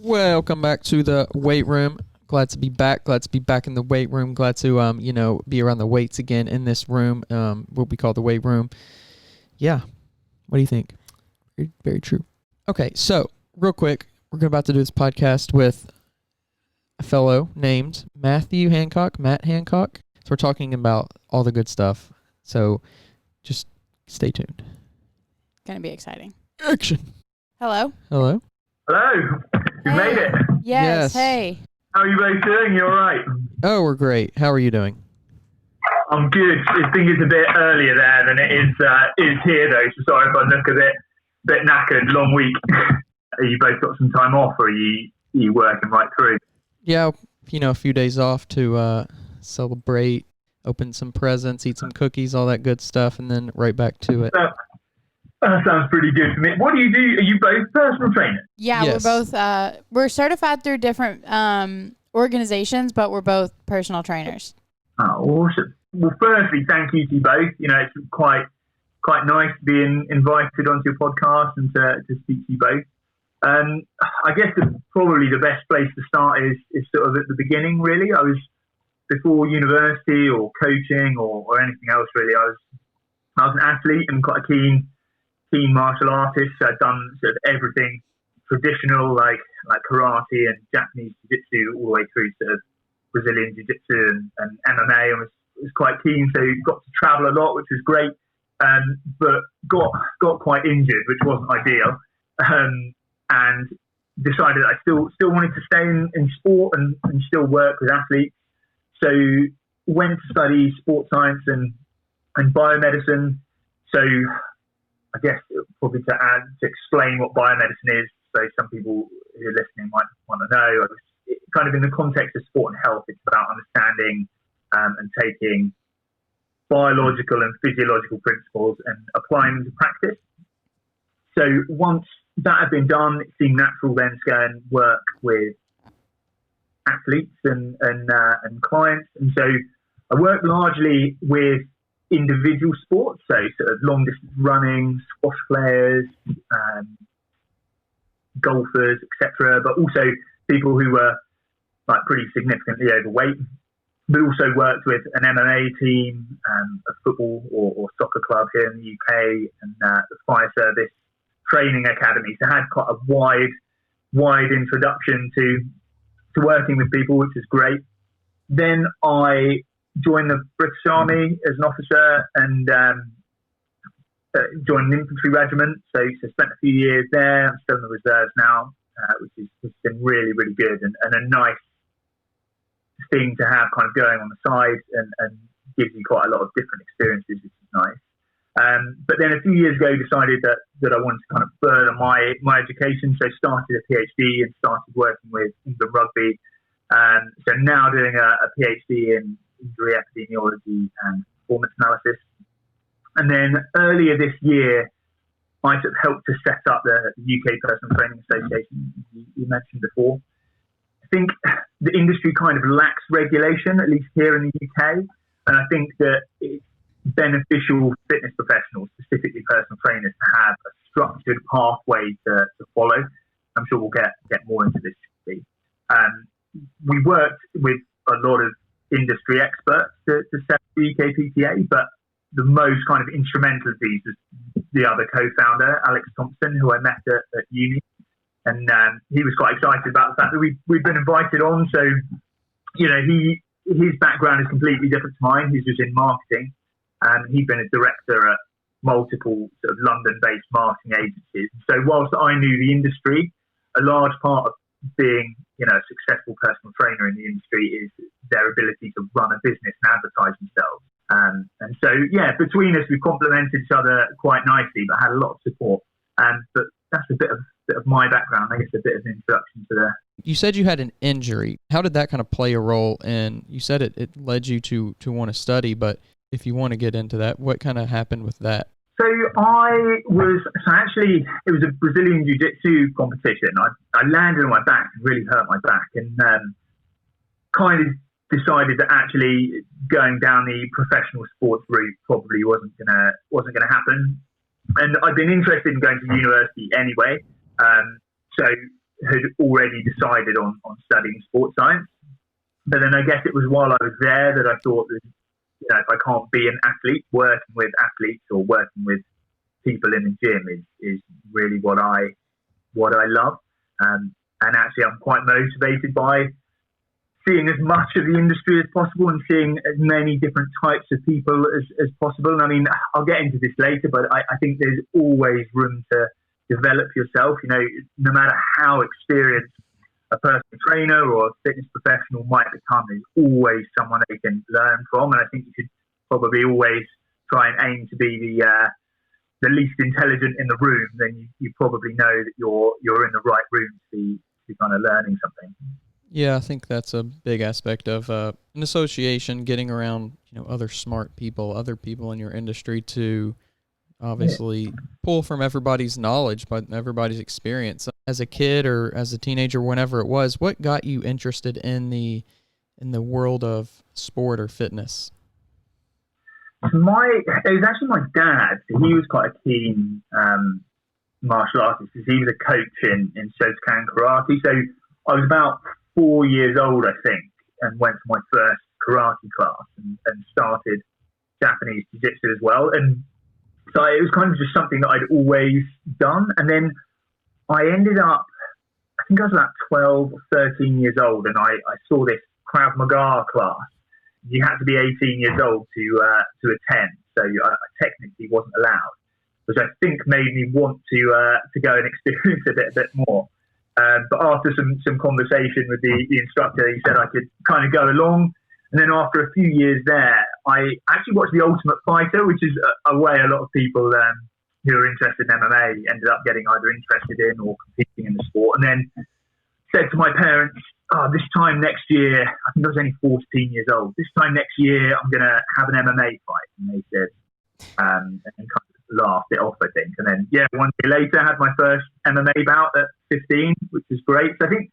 Welcome back to the weight room. Glad to be back. Glad to be back in the weight room. Glad to be around the weights again in this room, what we call the weight room. Yeah. What do you think? Very, very true. Okay, so real quick, we're about to do this podcast with a fellow named Matthew Hancock, Matt Hancock. So we're talking about all the good stuff. So just stay tuned. Gonna be exciting. Action. Hello. Hello. Hello. You made it. Yes. Hey. How are you both doing? You all right? Oh, we're great. How are you doing? I'm good. I think it's a bit earlier there than it is here, though. So sorry if I look a bit knackered. Long week. Are you both got some time off, or are you working right through? Yeah, a few days off to celebrate, open some presents, eat some cookies, all that good stuff, and then right back to it. That sounds pretty good to me. What do? Are you both personal trainers? Yeah, Yes. We're both. We're certified through different organizations, but we're both personal trainers. Oh, awesome. Well, firstly, thank you to you both. It's quite nice being invited onto your podcast and to speak to you both. I guess probably the best place to start is sort of at the beginning, really. I was, before university or coaching or anything else, really, I was an athlete and quite a keen martial artist. So I'd done sort of everything traditional, like karate and Japanese jiu-jitsu, all the way through sort of Brazilian jiu-jitsu and MMA. I was quite keen, so got to travel a lot, which was great, but got quite injured, which wasn't ideal, and decided I still wanted to stay in sport and still work with athletes. So went to study sports science and biomedicine. So I guess probably to explain what biomedicine is, so some people who are listening might want to know. Kind of in the context of sport and health, it's about understanding and taking biological and physiological principles and applying them to practice. So once that had been done, it seemed natural then to go and work with athletes and clients. And so I worked largely with individual sports, so sort of long distance running, squash players, golfers, etc., but also people who were like pretty significantly overweight. But also worked with an MMA team, a football or soccer club here in the UK, and the fire service training academy. So I had quite a wide introduction to working with people, which is great. Then I joined the British Army as an officer and joined an infantry regiment. So spent a few years there. I'm still in the reserves now, which has been really, really good and a nice thing to have kind of going on the side and gives you quite a lot of different experiences, which is nice. But then a few years ago, decided that I wanted to kind of further my education. So started a PhD and started working with England Rugby. So now doing a PhD in injury epidemiology and performance analysis. And then earlier this year, I sort of helped to set up the UK Personal Training Association you mentioned before. I think the industry kind of lacks regulation, at least here in the UK. And I think that it's beneficial for fitness professionals, specifically personal trainers, to have a structured pathway to follow. I'm sure we'll get more into this. We worked with a lot of industry experts to set up the UKPTA, but the most kind of instrumental of these was the other co-founder, Alex Thompson, who I met at uni. And he was quite excited about the fact that we'd been invited on. So, his background is completely different to mine. He's just in marketing. And he'd been a director at multiple sort of London-based marketing agencies. So whilst I knew the industry, a large part of being, a successful personal trainer in the industry is their ability to run a business and advertise themselves. And so, between us, we complemented each other quite nicely, but had a lot of support. But that's a bit of my background, I guess, a bit of an introduction to the... You said you had an injury. How did that kind of play a role in... You said it led you to want to study, but if you want to get into that, what kind of happened with that? So it was a Brazilian jiu-jitsu competition. I landed on my back and really hurt my back, and kind of decided that actually going down the professional sports route probably wasn't gonna happen. And I'd been interested in going to university anyway. So had already decided on studying sports science. But then I guess it was while I was there that I thought that, if I can't be an athlete, working with athletes or working with people in the gym is really what I love. And actually, I'm quite motivated by seeing as much of the industry as possible and seeing as many different types of people as possible. And I mean, I'll get into this later, but I think there's always room to develop yourself. No matter how experienced a personal trainer or a fitness professional might become, there's always someone they can learn from. And I think you should probably always try and aim to be the least intelligent in the room. Then you probably know that you're in the right room to be kind of learning something. Yeah, I think that's a big aspect of an association, getting around other smart people, other people in your industry to obviously pull from everybody's knowledge, but everybody's experience. As a kid or as a teenager, whenever it was, what got you interested in the world of sport or fitness? It was actually my dad. He was quite a keen martial artist. He was a coach in Shotokan karate. So I was about 4 years old, I think, and went to my first karate class and started Japanese jiu-jitsu as well. And so it was kind of just something that I'd always done. And then I ended up, I think I was about 12 or 13 years old, and I saw this Krav Maga class. You had to be 18 years old to attend, so I technically wasn't allowed, which I think made me want to go and experience a bit more. But after some conversation with the instructor, he said I could kind of go along. And then after a few years there, I actually watched The Ultimate Fighter, which is a way a lot of people who are interested in MMA ended up getting either interested in or competing in the sport. And then said to my parents, this time next year, I think I was only 14 years old, this time next year I'm going to have an MMA fight. And they said, and kind of laughed it off, I think. And then, 1 year later, I had my first MMA bout at 15, which was great. So I think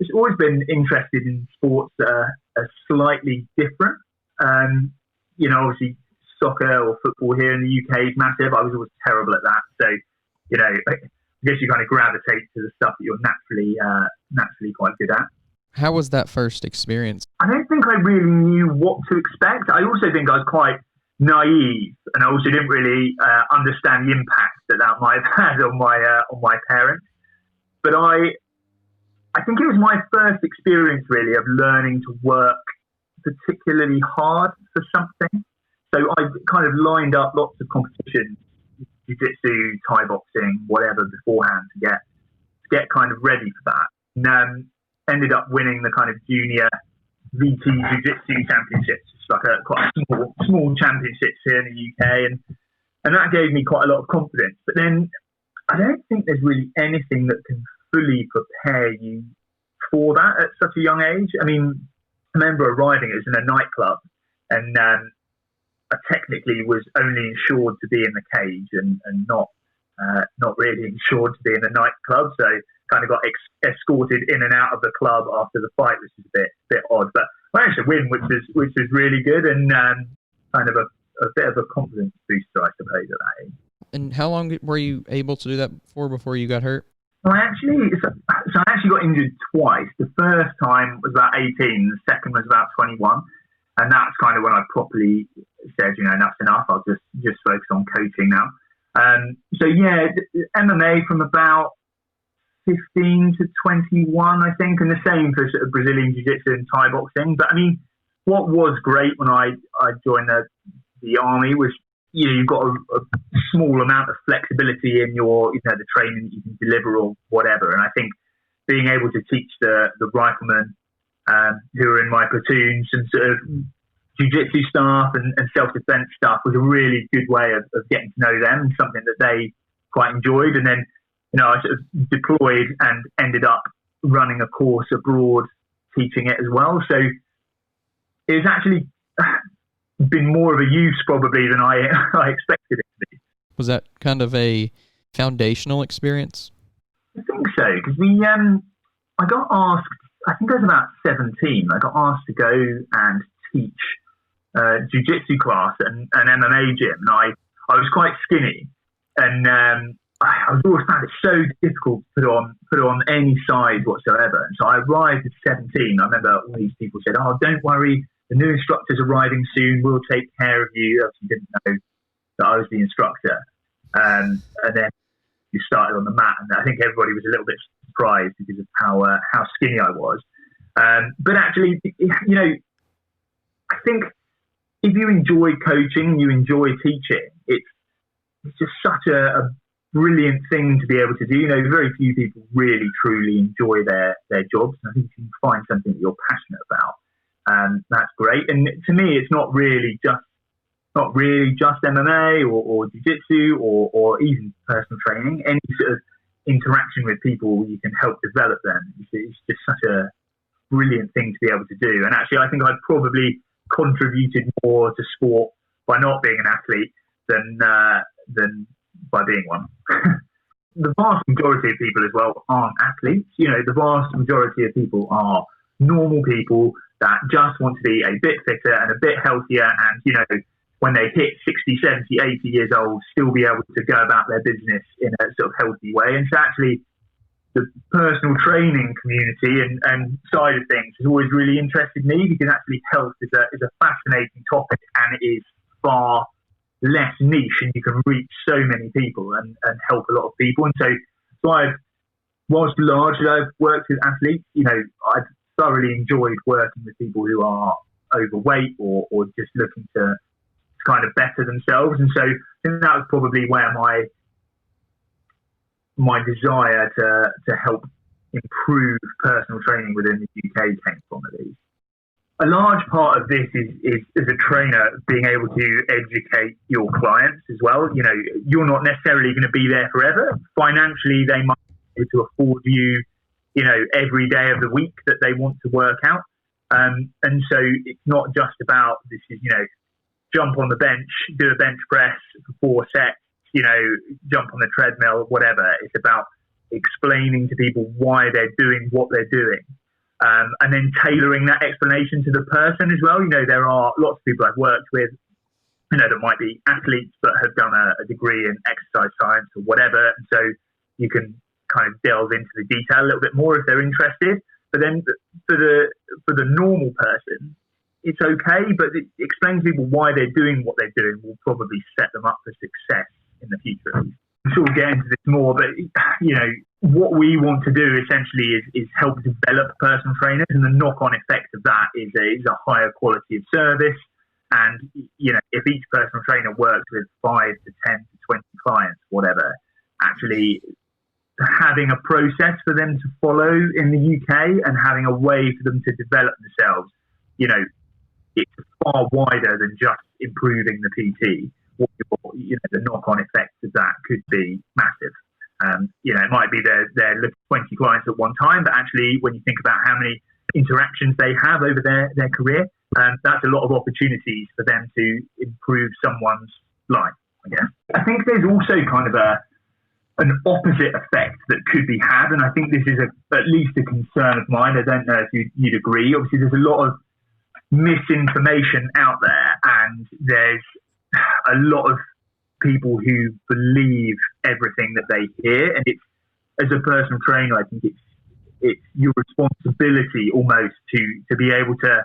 it's always been interested in sports that are slightly different. Obviously soccer or football here in the UK is massive. I was always terrible at that. So, I guess you kind of gravitate to the stuff that you're naturally quite good at. How was that first experience? I don't think I really knew what to expect. I also think I was quite naive, and I also didn't really understand the impact that might have had on my parents. But I think it was my first experience really of learning to work particularly hard for something. So I kind of lined up lots of competitions, jiu-jitsu, Thai boxing, whatever, beforehand to get kind of ready for that. And ended up winning the kind of junior VT jiu-jitsu championships. It's like quite a small championships here in the UK, and that gave me quite a lot of confidence. But then I don't think there's really anything that can fully prepare you for that at such a young age. I mean, I remember arriving, it was in a nightclub, and I technically was only insured to be in the cage and not really insured to be in the nightclub. So kind of got escorted in and out of the club after the fight, which is a bit odd. But I managed to win, which was really good, and kind of a bit of a confidence booster, I suppose, at that age. And how long were you able to do that for before you got hurt? I actually got injured twice. The first time was about 18, the second was about 21. And that's kind of when I properly said, enough's enough. I'll just focus on coaching now. MMA from about 15 to 21, I think, and the same for sort of Brazilian Jiu-Jitsu and Thai boxing. But I mean, what was great when I joined the army was, you've got a small amount of flexibility in your, the training that you can deliver or whatever. And I think being able to teach the riflemen who were in my platoon some sort of jiu-jitsu stuff and self-defense stuff was a really good way of getting to know them, something that they quite enjoyed. And then, I sort of deployed and ended up running a course abroad teaching it as well. So it was actually been more of a use probably than I expected it to be. Was that kind of a foundational experience? I think so, because I got asked, I think I was about 17, I got asked to go and teach jiu-jitsu class and an MMA gym. And I was quite skinny, and I was always found it so difficult to put on any size whatsoever. And so I arrived at 17. I remember all these people said, "Oh, don't worry, the new instructor's arriving soon. We'll take care of you." Obviously didn't know that I was the instructor. And then you started on the mat, and I think everybody was a little bit surprised because of how skinny I was. But actually, you know, I think if you enjoy coaching, you enjoy teaching, it's just such a brilliant thing to be able to do. You know, very few people really truly enjoy their jobs. And I think if you can find something that you're passionate about, that's great. And to me, it's not really just MMA or jiu-jitsu or even personal training. Any sort of interaction with people, you can help develop them. It's just such a brilliant thing to be able to do. And actually, I think I've probably contributed more to sport by not being an athlete than by being one. The vast majority of people as well aren't athletes. You know, the vast majority of people are normal people that just want to be a bit fitter and a bit healthier, and, you know, when they hit 60, 70, 80 years old, still be able to go about their business in a sort of healthy way. And so actually, the personal training community and side of things has always really interested me, because actually health is a fascinating topic, and it is far less niche, and you can reach so many people and help a lot of people. And so whilst largely I've worked with athletes, you know, I've thoroughly enjoyed working with people who are overweight or just looking to kind of better themselves. And so I think that was probably where my desire to help improve personal training within the UK came from, at least. A large part of this is as a trainer being able to educate your clients as well. You know, you're not necessarily going to be there forever. Financially, they might be able to afford you, you know, every day of the week that they want to work out. And so it's not just about this is, you know, jump on the bench, do a bench press for 4 sets, you know, jump on the treadmill, whatever. It's about explaining to people why they're doing what they're doing. And then tailoring that explanation to the person as well. You know, there are lots of people I've worked with, you know, that might be athletes but have done a degree in exercise science or whatever. And so you can kind of delve into the detail a little bit more if they're interested. But then for the normal person, it's okay, but explaining to people why they're doing what they're doing will probably set them up for success in the future. I'm sure we'll get into this more, but, you know, what we want to do essentially is help develop personal trainers, and the knock-on effect of that is a higher quality of service. And, you know, if each personal trainer works with 5 to 10 to 20 clients, whatever, actually having a process for them to follow in the UK and having a way for them to develop themselves, you know, it's far wider than just improving the PT. You know, the knock-on effects of that could be massive. You know, it might be they're looking at 20 clients at one time, but actually when you think about how many interactions they have over their career, that's a lot of opportunities for them to improve someone's life, I guess. I think there's also kind of an opposite effect that could be had, and I think this is at least a concern of mine. I don't know if you'd agree. Obviously, there's a lot of misinformation out there, and there's a lot of people who believe everything that they hear, and it's, as a personal trainer, I think it's your responsibility almost to be able to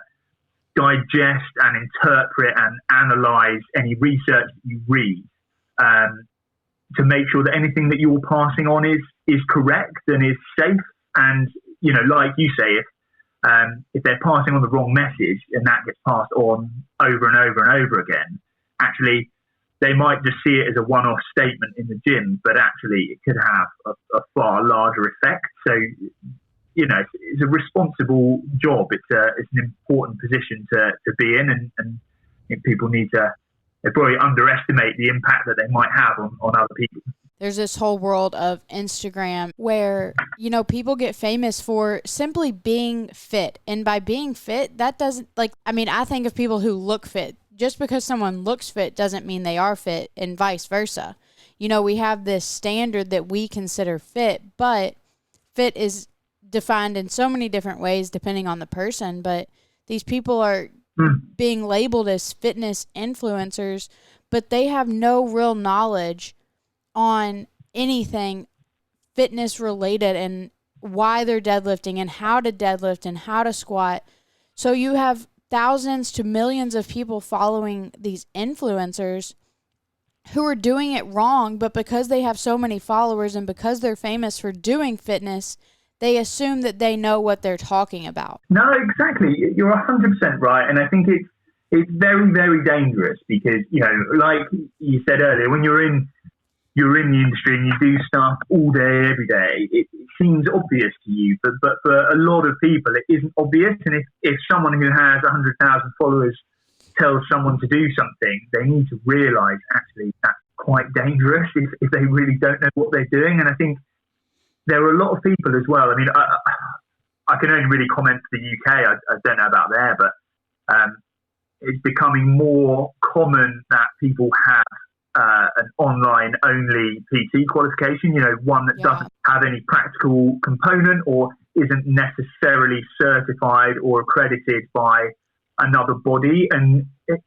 digest and interpret and analyze any research that you read, to make sure that anything that you're passing on is correct and is safe. And, you know, like you say, if they're passing on the wrong message and that gets passed on over and over and over again, actually they might just see it as a one-off statement in the gym, but actually it could have a far larger effect. So, you know, it's a responsible job. It's an important position to be in, and I think people need to, they probably underestimate the impact that they might have on other people. There's this whole world of Instagram where, you know, people get famous for simply being fit. And by being fit, that doesn't, like, I mean, I think of people who look fit. Just because someone looks fit doesn't mean they are fit, and vice versa. You know, we have this standard that we consider fit, but fit is defined in so many different ways depending on the person. But these people are being labeled as fitness influencers, but they have no real knowledge on anything fitness related and why they're deadlifting and how to deadlift and how to squat. So you have thousands to millions of people following these influencers who are doing it wrong, but because they have so many followers and because they're famous for doing fitness, they assume that they know what they're talking about. No, exactly. You're 100% right. And I think it's very, very dangerous because, you know, like you said earlier, when you're in the industry and you do stuff all day, every day, it seems obvious to you. But for a lot of people, it isn't obvious. And if someone who has 100,000 followers tells someone to do something, they need to realise actually that's quite dangerous if they really don't know what they're doing. And I think there are a lot of people as well. I mean, I can only really comment for the UK. I don't know about there, but it's becoming more common that people have an online-only PT qualification, you know, one that doesn't have any practical component or isn't necessarily certified or accredited by another body. And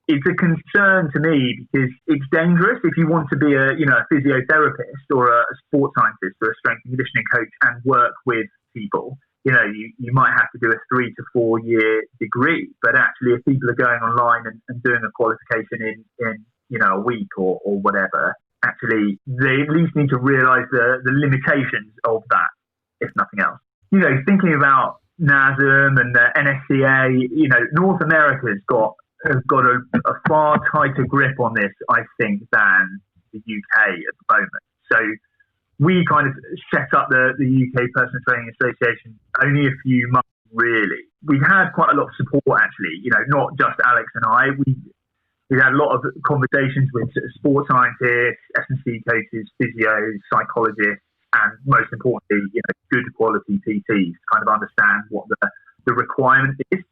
it's a concern to me because it's dangerous if you want to be a physiotherapist or a sports scientist or a strength and conditioning coach and work with people. You know, you might have to do a 3 to 4 year degree, but actually if people are going online and doing a qualification in a week or whatever, actually they at least need to realise the limitations of that, if nothing else. You know, thinking about NASM and the NSCA, you know, North America's got a far tighter grip on this, I think, than the UK at the moment. So we kind of set up the UK Personal Training Association only a few months, really. We've had quite a lot of support, actually, you know, not just Alex and I. We've had a lot of conversations with sports scientists, S&C coaches, physios, psychologists, and most importantly, you know, good quality PTs to kind of understand what the requirement is.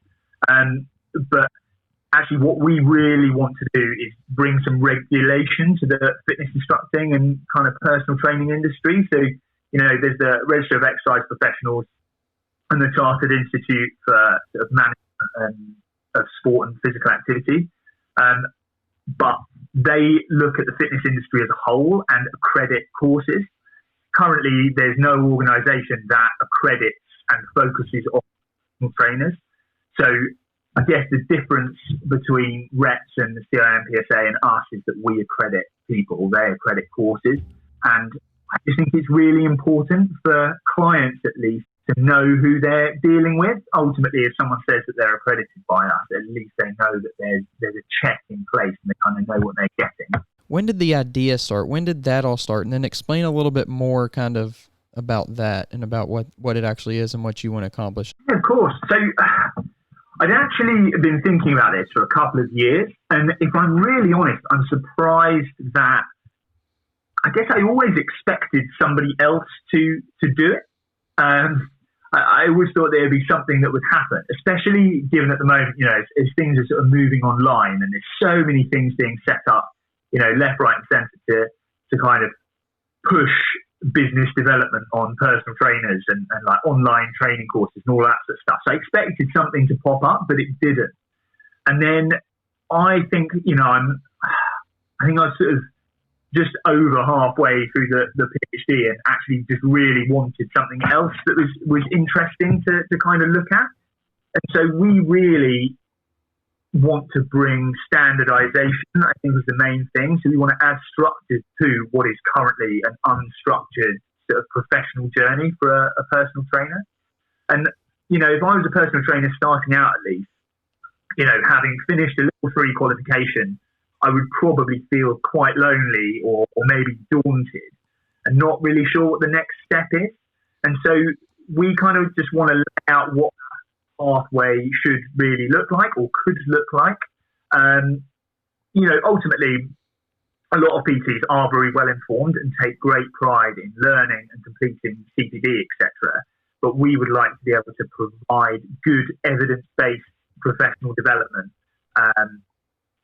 But actually what we really want to do is bring some regulation to the fitness instructing and kind of personal training industry. So, you know, there's the Register of Exercise Professionals and the Chartered Institute for sort of Management of Sport and Physical Activity. But they look at the fitness industry as a whole and accredit courses. Currently, there's no organisation that accredits and focuses on personal trainers. So I guess the difference between REPS and the CIMPSA and us is that we accredit people, they accredit courses. And I just think it's really important for clients, at least, to know who they're dealing with. Ultimately, if someone says that they're accredited by us, at least they know that there's a check in place and they kind of know what they're getting. When did the idea start? When did that all start? And then explain a little bit more kind of about that and about what it actually is and what you want to accomplish. Yeah, of course. So I'd actually been thinking about this for a couple of years. And if I'm really honest, I'm surprised that I guess I always expected somebody else to do it. I always thought there would be something that would happen, especially given at the moment, you know, as things are sort of moving online and there's so many things being set up, you know, left, right and centre to kind of push business development on personal trainers and like online training courses and all that sort of stuff. So I expected something to pop up, but it didn't. And then I think, you know, I think I was sort of just over halfway through the PhD and actually just really wanted something else that was interesting to kind of look at. And so we really want to bring standardization, I think, is the main thing. So we want to add structure to what is currently an unstructured sort of professional journey for a personal trainer. And, you know, if I was a personal trainer starting out, at least, you know, having finished a level 3 qualification, I would probably feel quite lonely or maybe daunted and not really sure what the next step is. And so we kind of just want to lay out what pathway should really look like or could look like. You know, ultimately, a lot of PTs are very well informed and take great pride in learning and completing CPD, etc. But we would like to be able to provide good evidence-based professional development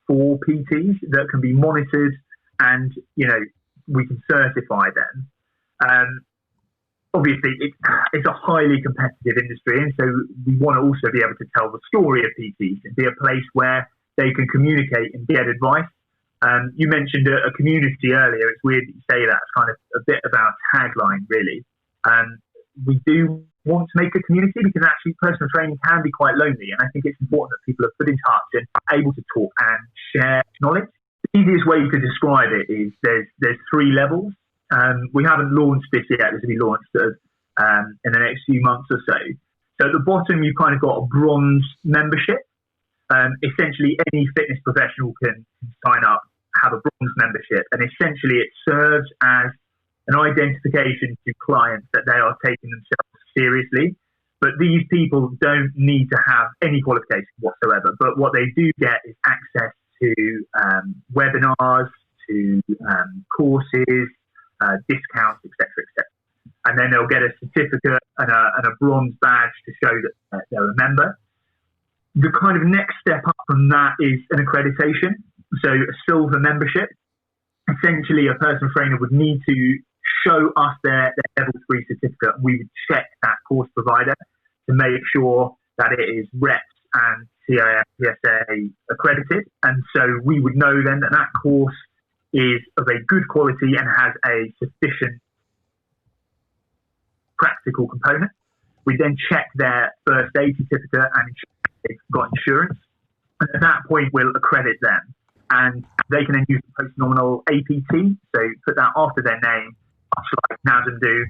for PTs that can be monitored and, you know, we can certify them. Obviously, it's a highly competitive industry, and so we want to also be able to tell the story of PTs and be a place where they can communicate and get advice You mentioned a community earlier. It's weird that you say that. It's kind of a bit of our tagline, really. We do want to make a community because actually personal training can be quite lonely. And I think it's important that people are put in touch and are able to talk and share knowledge. The easiest way you could describe it is there's 3 levels. We haven't launched this yet. This will be launched in the next few months or so. So at the bottom, you've kind of got a bronze membership. Essentially, any fitness professional can sign up, have a bronze membership, and essentially it serves as an identification to clients that they are taking themselves seriously. But these people don't need to have any qualification whatsoever. But what they do get is access to webinars, to courses, discounts, etc., etc. And then they'll get a certificate and a bronze badge to show that they're a member. The kind of next step up from that is an accreditation, so a silver membership. Essentially, a personal trainer would need to show us their level 3 certificate. We would check that course provider to make sure that it is REPS and CIPSA accredited. And so we would know then that that course is of a good quality and has a sufficient practical component. We then check their first aid certificate and ensure they've got insurance. And at that point, we'll accredit them. And they can then use the post-nominal APT, so put that after their name, much like NASM do,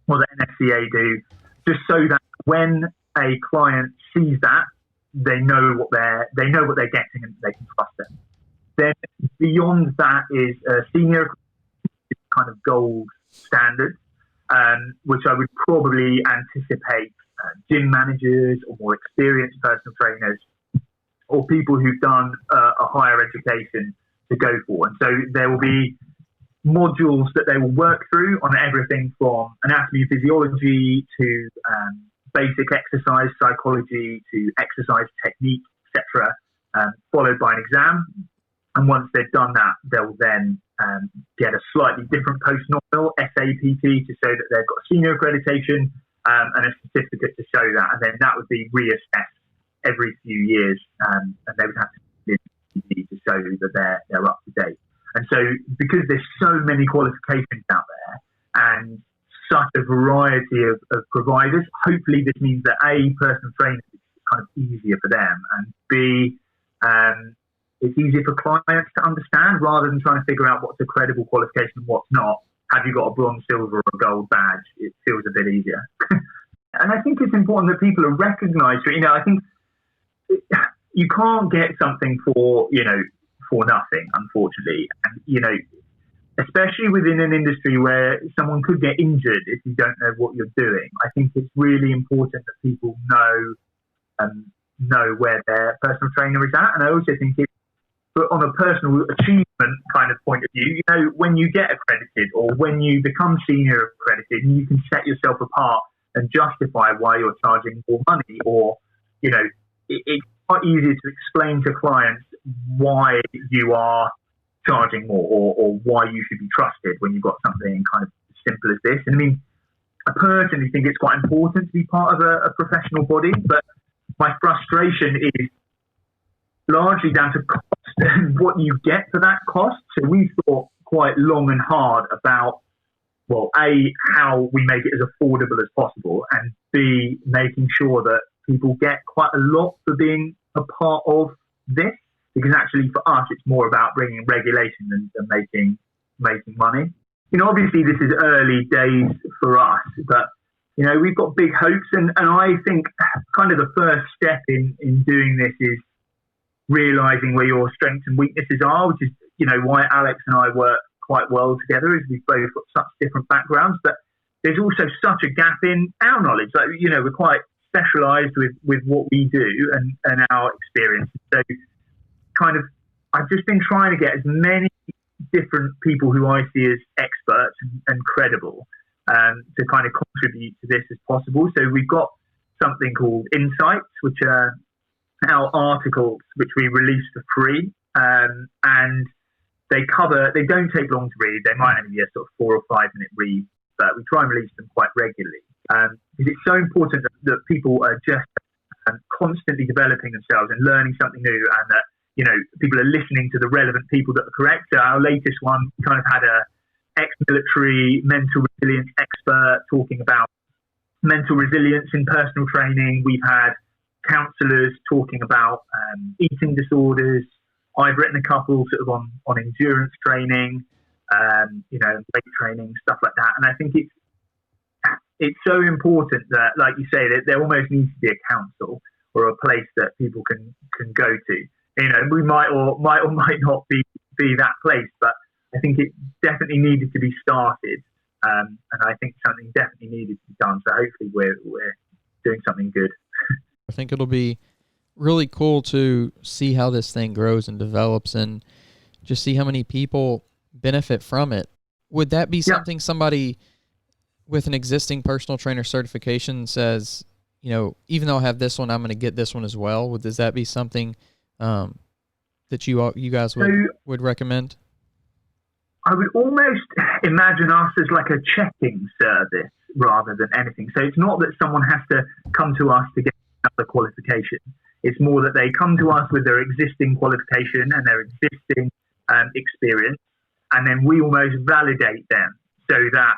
or the NSCA do, just so that when a client sees that, they know what they're getting and they can trust them. Then beyond that is a senior kind of gold standard, which I would probably anticipate gym managers or more experienced personal trainers or people who've done a higher education to go for. And so there will be modules that they will work through on everything from anatomy and physiology to basic exercise psychology to exercise technique, etc., followed by an exam. And once they've done that, they'll then get a slightly different post-nominal SAPT to show that they've got senior accreditation and a certificate to show that. And then that would be reassessed every few years, and they would have to show that they're up to date. And so because there's so many qualifications out there and such a variety of providers, hopefully this means that A, personal training is kind of easier for them, and B, it's easier for clients to understand rather than trying to figure out what's a credible qualification and what's not. Have you got a bronze, silver, or a gold badge? It feels a bit easier. And I think it's important that people are recognised. I think you can't get something for nothing, unfortunately. And, especially within an industry where someone could get injured if you don't know what you're doing. I think it's really important that people know where their personal trainer is at. And I also think on a personal achievement kind of point of view, when you get accredited or when you become senior accredited, you can set yourself apart and justify why you're charging more money, or, it's quite easier to explain to clients why you are charging more or why you should be trusted when you've got something kind of as simple as this. And I mean, I personally think it's quite important to be part of a professional body, but my frustration is largely down to cost and what you get for that cost. So we thought quite long and hard about, well, A, how we make it as affordable as possible, and B, making sure that people get quite a lot for being a part of this, because actually for us it's more about bringing regulation than making money. Obviously this is early days for us, but we've got big hopes, and I think kind of the first step in doing this is realising where your strengths and weaknesses are, which is why Alex and I work quite well together, is we've both got such different backgrounds, but there's also such a gap in our knowledge. Like, we're quite specialised with what we do and our experience. So kind of I've just been trying to get as many different people who I see as experts and credible to kind of contribute to this as possible. So we've got something called Insights, which are our articles which we release for free, and they don't take long to read. They might only be a sort of 4 or 5 minute read, but we try and release them quite regularly because it's so important that people are just constantly developing themselves and learning something new, and that people are listening to the relevant people that are correct. So our latest one kind of had a ex-military mental resilience expert talking about mental resilience in personal training. We've had counsellors talking about eating disorders. I've written a couple sort of on endurance training, weight training, stuff like that. And I think it's so important that, like you say, that there almost needs to be a council or a place that people can go to. We might or might not be that place, but I think it definitely needed to be started. And I think something definitely needed to be done. So hopefully we're doing something good. I think it'll be really cool to see how this thing grows and develops and just see how many people benefit from it. Would that be something somebody with an existing personal trainer certification says, even though I have this one, I'm going to get this one as well? Does that be something that you guys would recommend? I would almost imagine us as like a checking service rather than anything. So it's not that someone has to come to us to get another qualification. It's more that they come to us with their existing qualification and their existing experience, and then we almost validate them so that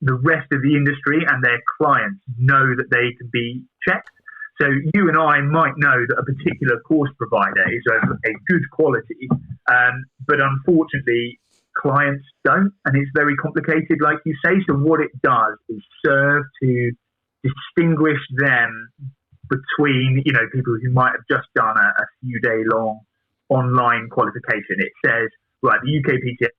the rest of the industry and their clients know that they can be checked. So you and I might know that a particular course provider is of a good quality, but unfortunately clients don't, and it's very complicated, like you say. So what it does is serve to distinguish them between, people who might have just done a few day long online qualification. It says, right, the UKPTA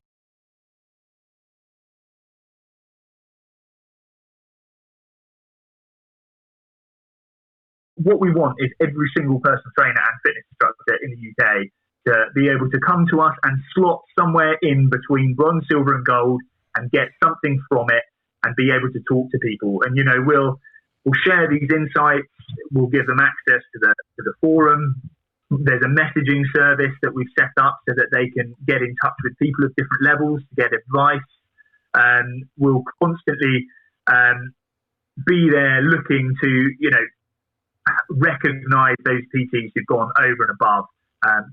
what we want is every single personal trainer and fitness instructor in the UK to be able to come to us and slot somewhere in between bronze, silver and gold and get something from it and be able to talk to people. And, we'll share these insights. We'll give them access to the forum. There's a messaging service that we've set up so that they can get in touch with people of different levels to get advice. We'll constantly be there looking to, recognize those PTs who've gone over and above,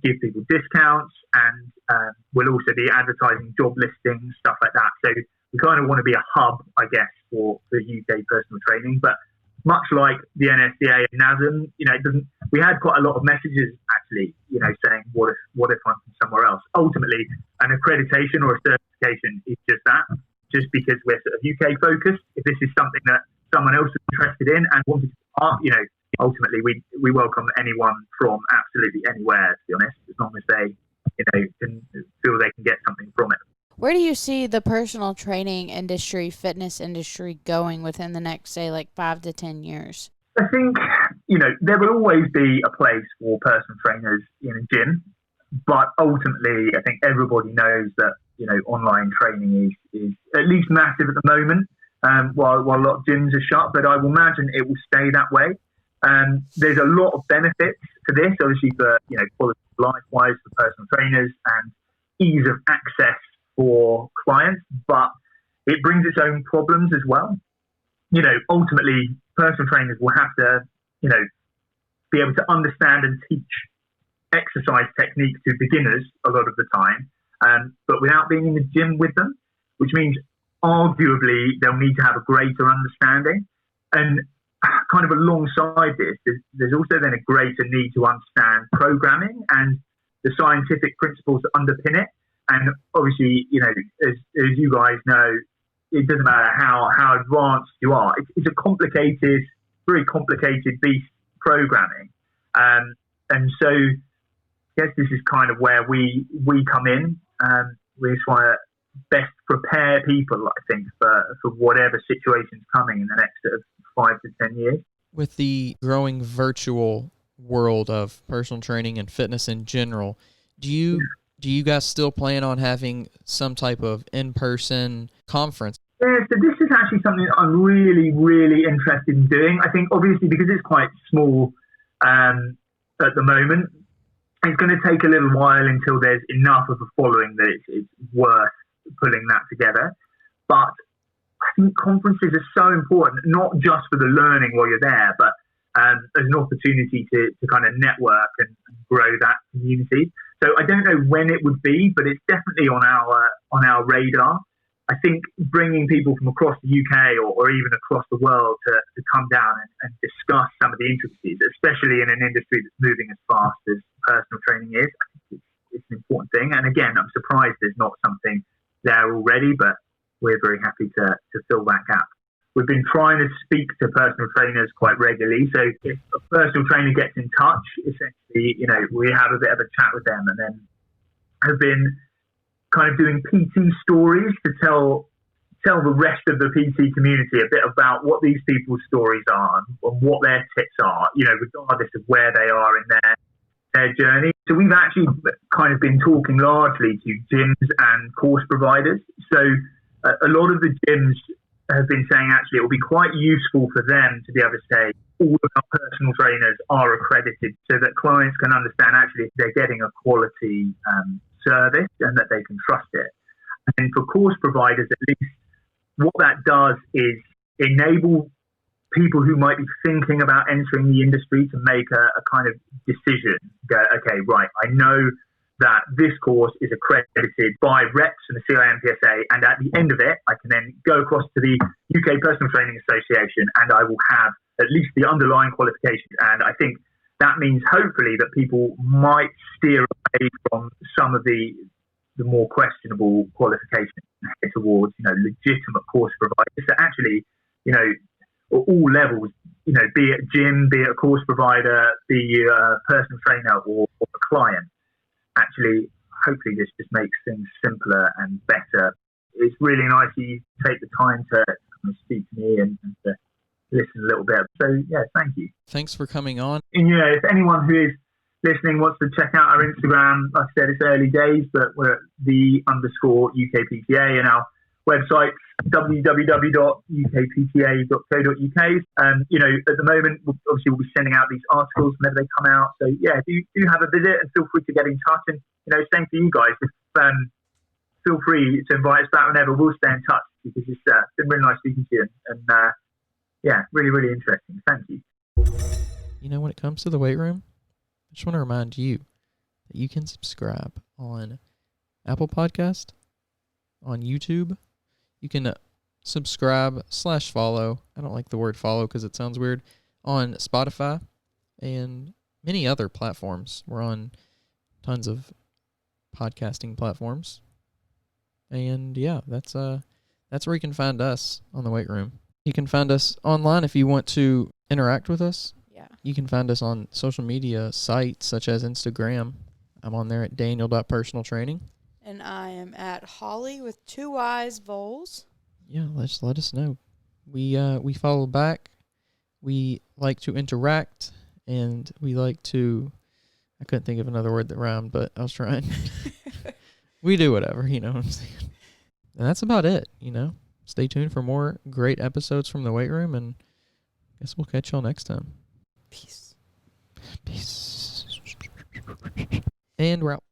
give people discounts, and we'll also be advertising job listings, stuff like that. So we kind of want to be a hub, I guess, for UK personal training. But much like the NSDA and NASM, we had quite a lot of messages actually, saying, what if I'm from somewhere else? Ultimately, an accreditation or a certification is just that, just because we're sort of UK focused. If this is something that someone else is interested in and wanted to start, ultimately we welcome anyone from absolutely anywhere, to be honest, as long as they, can feel they can get something from it. Where do you see the personal training industry, fitness industry going within the next, say, 5 to 10 years? I think, there will always be a place for personal trainers in a gym, but ultimately I think everybody knows that, online training is at least massive at the moment, while a lot of gyms are shut, but I will imagine it will stay that way. There's a lot of benefits to this, obviously, for quality of life wise for personal trainers and ease of access for clients, but it brings its own problems as well. Ultimately, personal trainers will have to, be able to understand and teach exercise techniques to beginners a lot of the time, but without being in the gym with them, which means arguably they'll need to have a greater understanding. And kind of alongside this, there's also then a greater need to understand programming and the scientific principles that underpin it. And obviously, as you guys know, it doesn't matter how advanced you are. It's a complicated, very complicated beast, programming. And so I guess this is kind of where we come in. We just want to best prepare people, I think, for whatever situation's coming in the next sort of 5 to 10 years. With the growing virtual world of personal training and fitness in general, do you guys still plan on having some type of in-person conference? Yeah, so this is actually something that I'm really, really interested in doing. I think obviously because it's quite small at the moment, it's going to take a little while until there's enough of a following that it's worth pulling that together. But I think conferences are so important, not just for the learning while you're there, but as an opportunity to kind of network and grow that community. So I don't know when it would be, but it's definitely on our radar. I think bringing people from across the UK or even across the world to come down and discuss some of the intricacies, especially in an industry that's moving as fast as personal training is, I think it's an important thing. And again, I'm surprised there's not something there already, but we're very happy to fill that gap. We've been trying to speak to personal trainers quite regularly. So if a personal trainer gets in touch, essentially, we have a bit of a chat with them, and then have been kind of doing PT stories to tell the rest of the PT community a bit about what these people's stories are and what their tips are, regardless of where they are in their journey. So we've actually kind of been talking largely to gyms and course providers. So a lot of the gyms have been saying actually it will be quite useful for them to be able to say all of our personal trainers are accredited, so that clients can understand actually if they're getting a quality service and that they can trust it. And for course providers, at least, what that does is enable people who might be thinking about entering the industry to make a kind of decision. Go, okay, right, I know that this course is accredited by reps and the CIMPSA, and at the end of it, I can then go across to the UK Personal Training Association, and I will have at least the underlying qualifications. And I think that means hopefully that people might steer away from some of the more questionable qualifications and head towards, legitimate course providers that actually, at all levels, be it a gym, be it a course provider, be you a personal trainer or a client. Actually, hopefully this just makes things simpler and better. It's really nice that you take the time to speak to me and to listen a little bit. So, yeah, thank you. Thanks for coming on. And, if anyone who is listening wants to check out our Instagram, like I said, it's early days, but we're at _UKPTA, and our website www.ukpta.co.uk. And at the moment, obviously we'll be sending out these articles whenever they come out. So yeah, do have a visit and feel free to get in touch. And same for you guys. Feel free to invite us back whenever. We'll stay in touch because it's been really nice speaking to you. And yeah, really, really interesting. Thank you. When it comes to the weight room, I just want to remind you that you can subscribe on Apple Podcast, on YouTube. You can subscribe/follow. I don't like the word follow because it sounds weird. On Spotify and many other platforms. We're on tons of podcasting platforms. And yeah, that's where you can find us on the weight room. You can find us online if you want to interact with us. Yeah. You can find us on social media sites such as Instagram. I'm on there at daniel.personaltraining. And I am at Holly with 2 Y's Voles. Yeah, let us know. We follow back. We like to interact, and we like to. I couldn't think of another word that rhymed, but I was trying. We do whatever, you know what I'm saying. And that's about it. Stay tuned for more great episodes from the weight room, and I guess we'll catch y'all next time. Peace. Peace. And we're out.